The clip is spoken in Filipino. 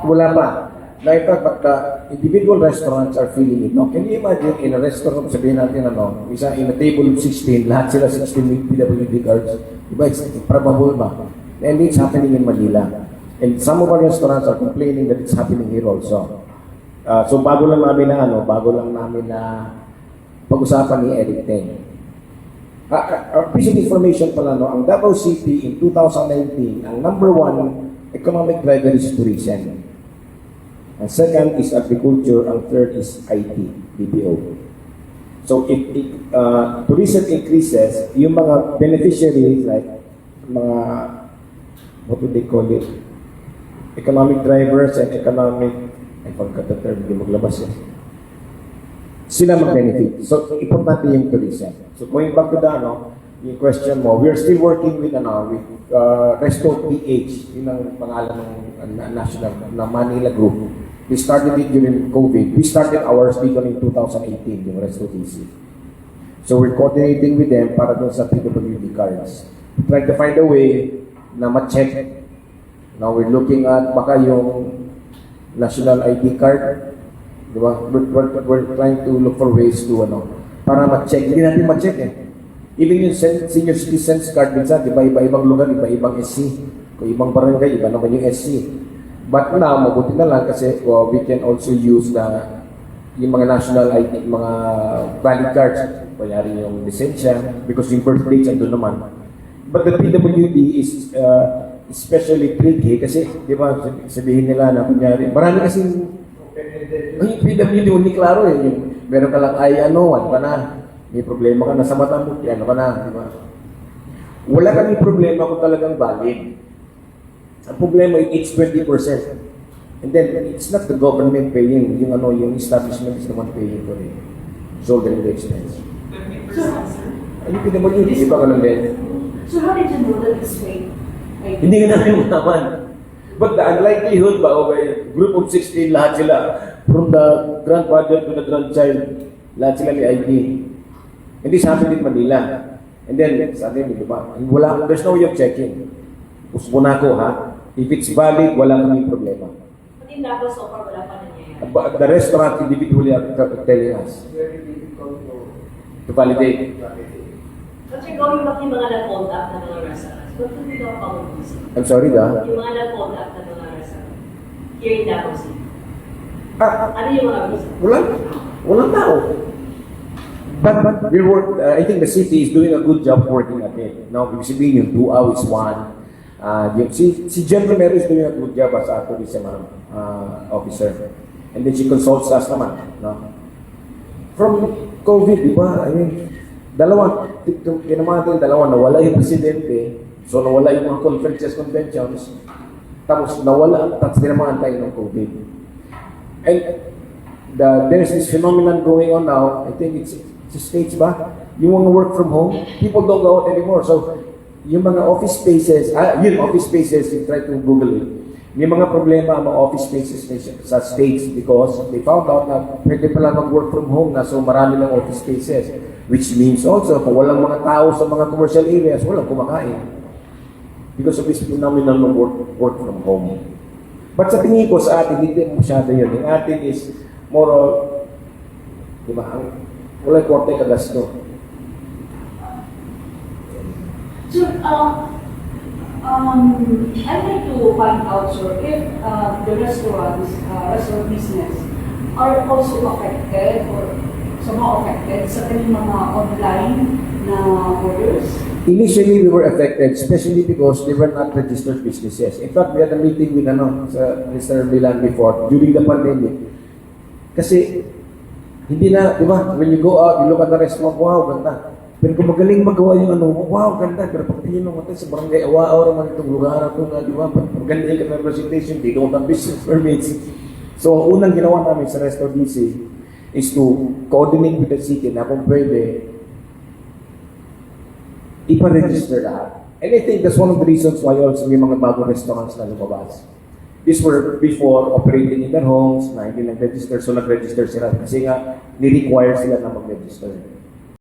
Wala pa. Na in fact, but the individual restaurants are feeling it. No? Can you imagine in a restaurant, sabihin natin ano, isa in a table of 16, lahat sila 16 with PWD cards. Diba, it's probable ba? And it's happening in Manila. And some of our restaurants are complaining that it's happening here also. So bago lang namin na pag-usapan ni Eric Teng. Piece of information pala, no, ang Davao City in 2019, ang number one economic driver is tourism. Ang second is agriculture, ang third is IT, BPO. So if tourism increases, yung mga beneficiaries like mga, what would they call it? Economic drivers and economic, ay pagkata-term, hindi maglabas yan. Sila mag-benefit. So importante yung tourism. So going back to the, yung question mo, we are still working with Resto PH, yun ang pangalan ng national, na Manila group. We started it during COVID. We started ours dito in 2018, yung Resto DC. So we're coordinating with them para dun sa PWD cards. Trying to find a way na ma-check. Now we're looking at baka yung national ID card. Diba? We're trying to look for ways to para ma-check. Hindi natin ma-check eh. Even yung senior citizens card minsan, diba, iba-ibang lugar, iba-ibang SC. Kung ibang barangay, iba naman yung SC. But now, mabuti na lang kasi we can also use yung mga national ID, mga valid cards. Kunyari yung lisensya, because yung birth dates andun naman. But the PWD is especially tricky kasi, di ba, sabihin nila na kunyari, marami kasing yung PWD, hindi klaro eh. Meron ka lang ano ka na, may problema ka na sa mata mo, ano ka na, di ba? Wala kami problema kung talagang valid. Ang problema, it's 20%. And then, it's not the government paying. Yung establishment is the one paying for it. Shouldering the expense. 20%, Yung PWD, iba ka lang din. So how did you know that it's fake? Hindi ka namin naman. But the unlikelihood ba, of a group of 16, lahat sila, from the grandfather to the grandchild, lahat sila may ID. Hindi sa amin din Manila. And then, sa atin, di ba? There's no way of checking. Gusto na ko, ha? If it's valid, wala kaming problema. Pati Davao so far, wala pa nangyayari. The restaurant individually are telling us Very difficult to validate. Kasi going back yung mga nag-hold up na mga restaurants, what do we do about this? I'm sorry, Yung mga nag-hold up na mga restaurants, here in Davao City. Ano yung mga reason? Walang tao. But we work, I think the city is doing a good job working at it. Now, ibig sabihin yung 2 hours one. Si Jen Romero is doing a good job as a tourism officer. And then she consults us naman. No? From COVID, di ba? I mean, nawala yung presidente. So, nawala yung mga conferences, conventions. Tapos, tapos tinamaan tayo ng COVID. And there's this phenomenon going on now. I think it's States ba? Yung mga work from home, people don't go out anymore. So, yung mga office spaces, you try to Google it. May mga problema ang mga office spaces sa States because they found out na pwede pala mag-work from home na so marami ng office spaces. Which means also, kung walang mga tao sa mga commercial areas, walang kumakain. Because of this phenomenon of work from home. But sa tingin ko sa atin, hindi masyado yun. Yung atin is more of, di ba, wala yung korte kagasto. So, I'd like to find out, sir, if the restaurant business are also affected or somehow affected sa kanyang mga online na orders? Initially, we were affected, especially because they were not registered businesses. In fact, we had a meeting with Mr. Milan before, during the pandemic. Kasi, hindi na, di ba, when you go out, you look at the restaurant, wow, ganda. Pero kung magaling magawa yung wow, ganda. Pero pag tingin mo sa barangay, wow, naman itong lugar na ito, di ba, pag maganda yung representation, they don't have business permits. So, unang ginawa namin sa Resto DC is to coordinate with the city na kung pwede, ipa-register lahat. And I think that's one of the reasons why also may mga bagong restaurants na lumabas. These were before operating in their homes, na hindi nag-register, so nag-register sila kasi nga, ni-require sila na mag-register.